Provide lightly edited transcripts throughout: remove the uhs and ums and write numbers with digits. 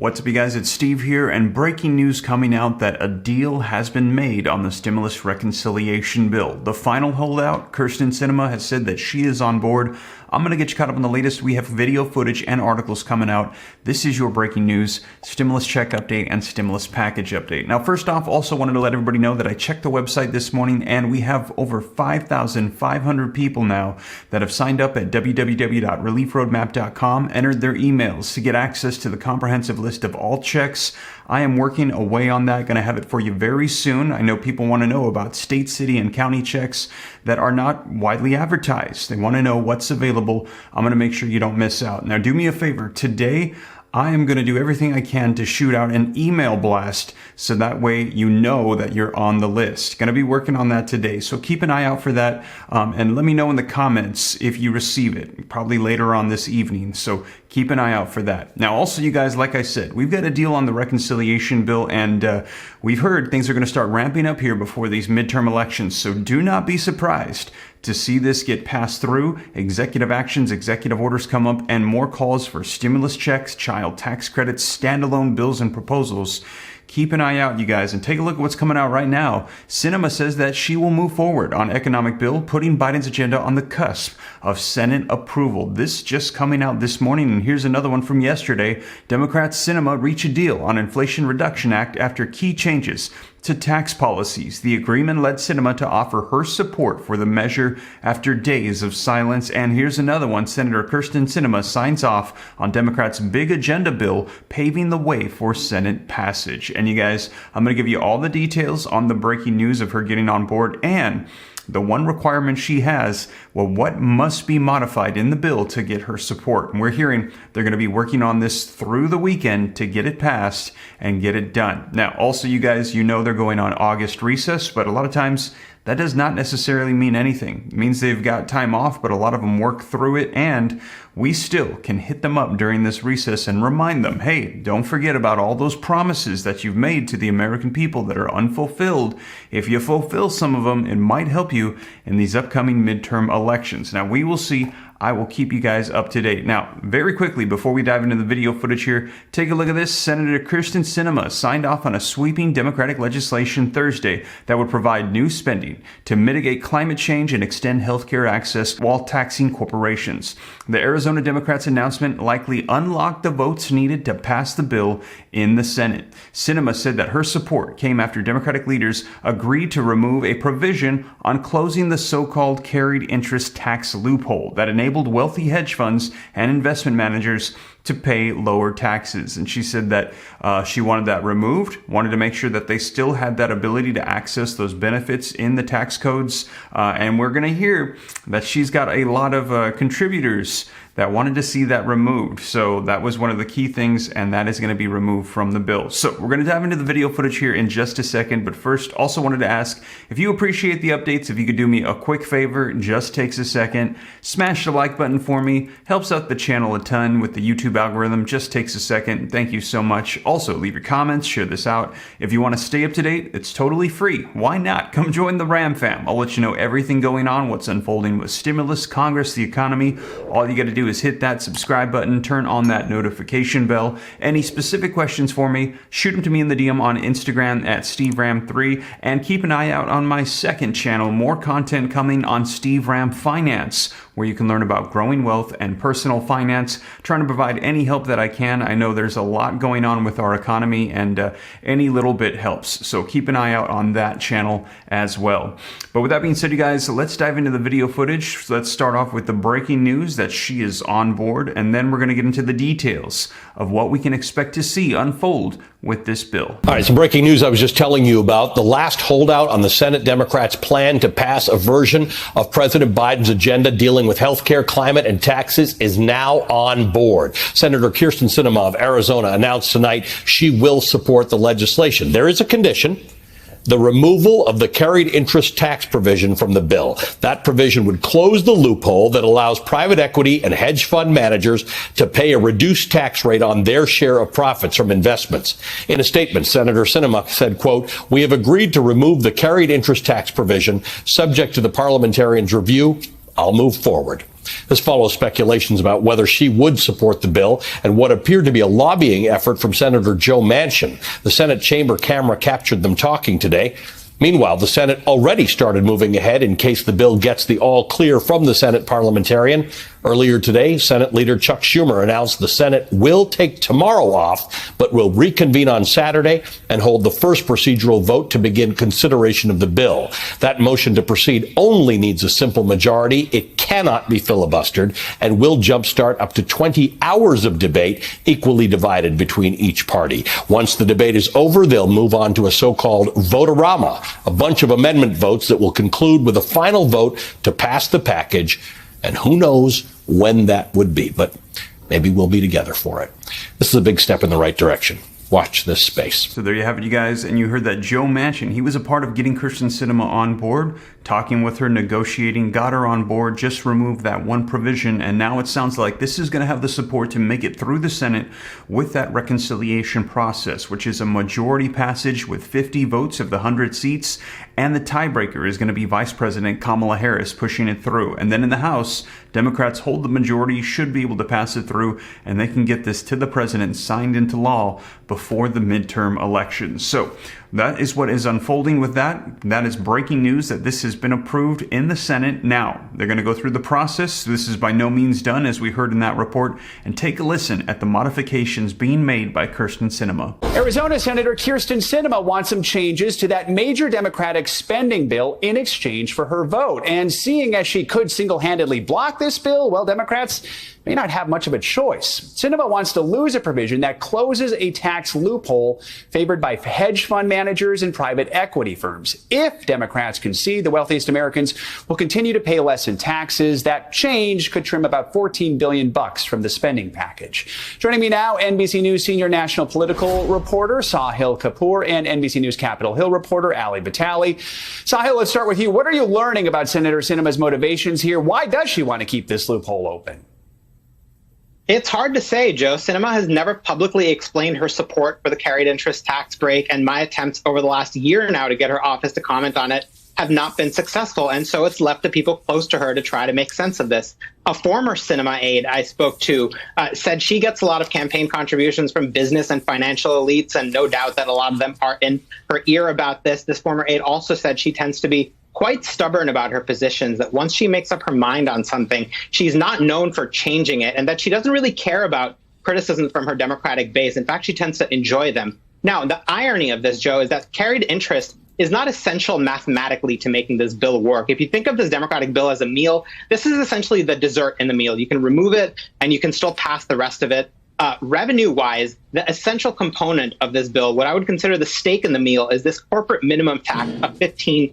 What's up, you guys? It's Steve here, and breaking news coming out that a deal has been made on the stimulus reconciliation bill. The final holdout, Kyrsten Sinema, has said that she is on board. I'm going to get you caught up on the latest. We have video footage and articles coming out. This is your breaking news, stimulus check update and stimulus package update. Now, first off, also wanted to let everybody know that I checked the website this morning, and we have over 5,500 people now that have signed up at www.reliefroadmap.com, entered their emails to get access to the comprehensive list of all checks. I am working away on that, going to have it for you very soon. I know people want to know about state, city, and county checks that are not widely advertised. They want to know what's available. I'm going to make sure you don't miss out. Now, do me a favor. Today, I am going to do everything I can to shoot out an email blast so that way you know that you're on the list. Going to be working on that today. So keep an eye out for that, and let me know in the comments if you receive it, probably later on this evening. So keep an eye out for that. Now, also, you guys, like I said, we've got a deal on the reconciliation bill, and we've heard things are going to start ramping up here before these midterm elections. So do not be surprised to see this get passed through. Executive actions, executive orders come up, and more calls for stimulus checks, child tax credits, standalone bills and proposals. Keep an eye out, you guys, and take a look at what's coming out right now. Sinema says that she will move forward on economic bill, putting Biden's agenda on the cusp of Senate approval. This just coming out this morning, and here's another one from yesterday. Democrats Sinema reach a deal on Inflation Reduction Act after key changes to tax policies. The agreement led Sinema to offer her support for the measure after days of silence. And here's another one. Senator Kyrsten Sinema signs off on Democrats' big agenda bill, paving the way for Senate passage. And you guys, I'm going to give you all the details on the breaking news of her getting on board, and the one requirement she has, well, what must be modified in the bill to get her support. And we're hearing they're going to be working on this through the weekend to get it passed and get it done. Now, also, you guys, you know they're going on August recess, but a lot of times that does not necessarily mean anything. It means they've got time off, but a lot of them work through it, and we still can hit them up during this recess and remind them, hey, don't forget about all those promises that you've made to the American people that are unfulfilled. If you fulfill some of them, it might help you in these upcoming midterm elections. Now, we will see. I will keep you guys up to date. Now, very quickly, before we dive into the video footage here, take a look at this. Senator Kyrsten Sinema signed off on a sweeping Democratic legislation Thursday that would provide new spending to mitigate climate change and extend healthcare access while taxing corporations. The Arizona Democrats' announcement likely unlocked the votes needed to pass the bill in the Senate. Sinema said that her support came after Democratic leaders agreed to remove a provision on closing the so-called carried interest tax loophole that enabled wealthy hedge funds and investment managers to pay lower taxes. And she said that she wanted that removed, wanted to make sure that they still had that ability to access those benefits in the tax codes. And we're going to hear that she's got a lot of contributors that wanted to see that removed. So that was one of the key things, and that is going to be removed from the bill. So we're going to dive into the video footage here in just a second. But first, also wanted to ask, if you appreciate the updates, if you could do me a quick favor, it just takes a second. Smash the like button for me. Helps out the channel a ton with the YouTube algorithm. Just takes a second. Thank you so much. Also, leave your comments, share this out. If you want to stay up to date, it's totally free. Why not? Come join the Ram fam. I'll let you know everything going on, what's unfolding with stimulus, Congress, the economy. All you got to do is hit that subscribe button, turn on that notification bell. Any specific questions for me, shoot them to me in the DM on Instagram at SteveRam3, and keep an eye out on my second channel. More content coming on Steve Ram Finance, where you can learn about growing wealth and personal finance, trying to provide any help that I can. I know there's a lot going on with our economy, and any little bit helps. So keep an eye out on that channel as well. But with that being said, you guys, let's dive into the video footage. So let's start off with the breaking news that she is on board, and then we're going to get into the details of what we can expect to see unfold with this bill. All right, some breaking news I was just telling you about. The last holdout on the Senate Democrats' plan to pass a version of President Biden's agenda dealing with health care, climate, and taxes is now on board. Senator Kyrsten Sinema of Arizona announced tonight she will support the legislation. There is a condition: the removal of the carried interest tax provision from the bill. That provision would close the loophole that allows private equity and hedge fund managers to pay a reduced tax rate on their share of profits from investments. In a statement, Senator Sinema said, quote, "We have agreed to remove the carried interest tax provision subject to the Parliamentarian's review. I'll move forward." This follows speculations about whether she would support the bill and what appeared to be a lobbying effort from Senator Joe Manchin. The Senate chamber camera captured them talking today. Meanwhile, the Senate already started moving ahead in case the bill gets the all clear from the Senate Parliamentarian. Earlier today, Senate Leader Chuck Schumer announced the Senate will take tomorrow off, but will reconvene on Saturday and hold the first procedural vote to begin consideration of the bill. That motion to proceed only needs a simple majority. It cannot be filibustered and will jumpstart up to 20 hours of debate, equally divided between each party. Once the debate is over, they'll move on to a so-called vote-a-rama, a bunch of amendment votes that will conclude with a final vote to pass the package. And who knows when that would be, but maybe we'll be together for it. This is a big step in the right direction. Watch this space. So there you have it, you guys. And you heard that Joe Manchin, he was a part of getting Kyrsten Sinema on board, talking with her, negotiating, got her on board, just removed that one provision. And now it sounds like this is going to have the support to make it through the Senate with that reconciliation process, which is a majority passage with 50 votes of the 100 seats. And the tiebreaker is going to be Vice President Kamala Harris pushing it through. And then in the House, Democrats hold the majority, should be able to pass it through, and they can get this to the president signed into law before the midterm elections. So that is what is unfolding with that. That is breaking news that this has been approved in the Senate. Now, they're going to go through the process. This is by no means done, as we heard in that report. And take a listen at the modifications being made by Kyrsten Sinema. Arizona Senator Kyrsten Sinema wants some changes to that major Democratic spending bill in exchange for her vote. And seeing as she could single-handedly block this bill, well, Democrats may not have much of a choice. Sinema wants to lose a provision that closes a tax loophole favored by hedge fund managers and private equity firms. If Democrats concede, the wealthiest Americans will continue to pay less in taxes. That change could trim about $14 billion from the spending package. Joining me now, NBC News senior national political reporter Sahil Kapoor and NBC News Capitol Hill reporter Ali Vitale. Sahil, let's start with you. What are you learning about Senator Sinema's motivations here? Why does she want to keep this loophole open? It's hard to say, Joe. Sinema has never publicly explained her support for the carried interest tax break, and my attempts over the last year now to get her office to comment on it have not been successful. And so it's left the people close to her to try to make sense of this. A former Sinema aide I spoke to said she gets a lot of campaign contributions from business and financial elites, and no doubt that a lot of them are in her ear about this. This former aide also said she tends to be quite stubborn about her positions, that once she makes up her mind on something, she's not known for changing it, and that she doesn't really care about criticism from her Democratic base. In fact, she tends to enjoy them. Now, the irony of this, Joe, is that carried interest is not essential mathematically to making this bill work. If you think of this Democratic bill as a meal, this is essentially the dessert in the meal. You can remove it and you can still pass the rest of it. Revenue-wise, the essential component of this bill, what I would consider the steak in the meal, is this corporate minimum tax of 15%.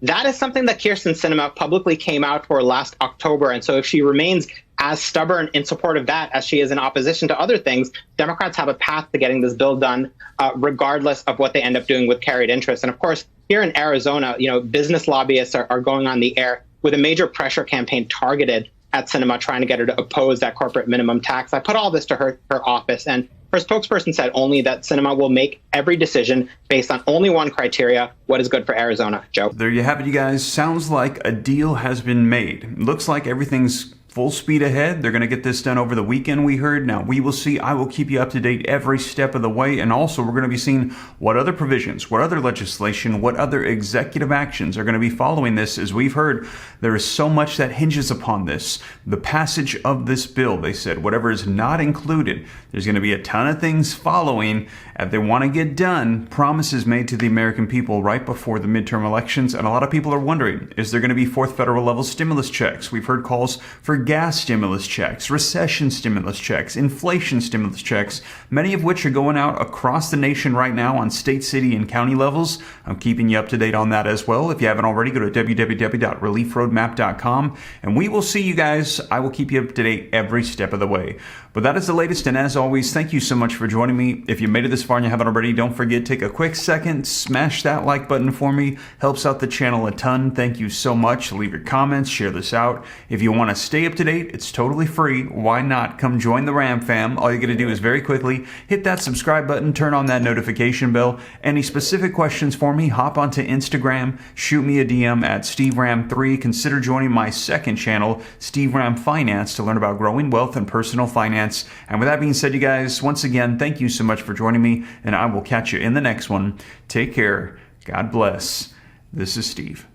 That is something that Kyrsten Sinema publicly came out for last October. And so if she remains as stubborn in support of that as she is in opposition to other things, Democrats have a path to getting this bill done, regardless of what they end up doing with carried interest. And of course, here in Arizona, business lobbyists are going on the air with a major pressure campaign targeted at Sinema, trying to get her to oppose that corporate minimum tax. I put all this to her office, and her spokesperson said only that Sinema will make every decision based on only one criteria: what is good for Arizona. Joe. There you have it, you guys. Sounds like a deal has been made. Looks like everything's full speed ahead. They're going to get this done over the weekend, we heard. Now, we will see. I will keep you up to date every step of the way. And also, we're going to be seeing what other provisions, what other legislation, what other executive actions are going to be following this. As we've heard, there is so much that hinges upon this. The passage of this bill, they said, whatever is not included, there's going to be a ton of things following. If they want to get done, promises made to the American people right before the midterm elections. And a lot of people are wondering, is there going to be fourth federal level stimulus checks? We've heard calls for gas stimulus checks, recession stimulus checks, inflation stimulus checks, many of which are going out across the nation right now on state, city, and county levels. I'm keeping you up to date on that as well. If you haven't already, go to www.reliefroadmap.com, and we will see you guys. I will keep you up to date every step of the way. But that is the latest, and as always, thank you so much for joining me. If you made it this far and you haven't already, don't forget, take a quick second, smash that like button for me. Helps out the channel a ton. Thank you so much. Leave your comments, share this out. If you want to stay up to date. It's totally free. Why not? Come join the Ram fam. All you got to do is very quickly hit that subscribe button, turn on that notification bell. Any specific questions for me, hop onto Instagram, shoot me a DM at SteveRam3. Consider joining my second channel, Steve Ram Finance, to learn about growing wealth and personal finance. And with that being said, you guys, once again, thank you so much for joining me, and I will catch you in the next one. Take care. God bless. This is Steve.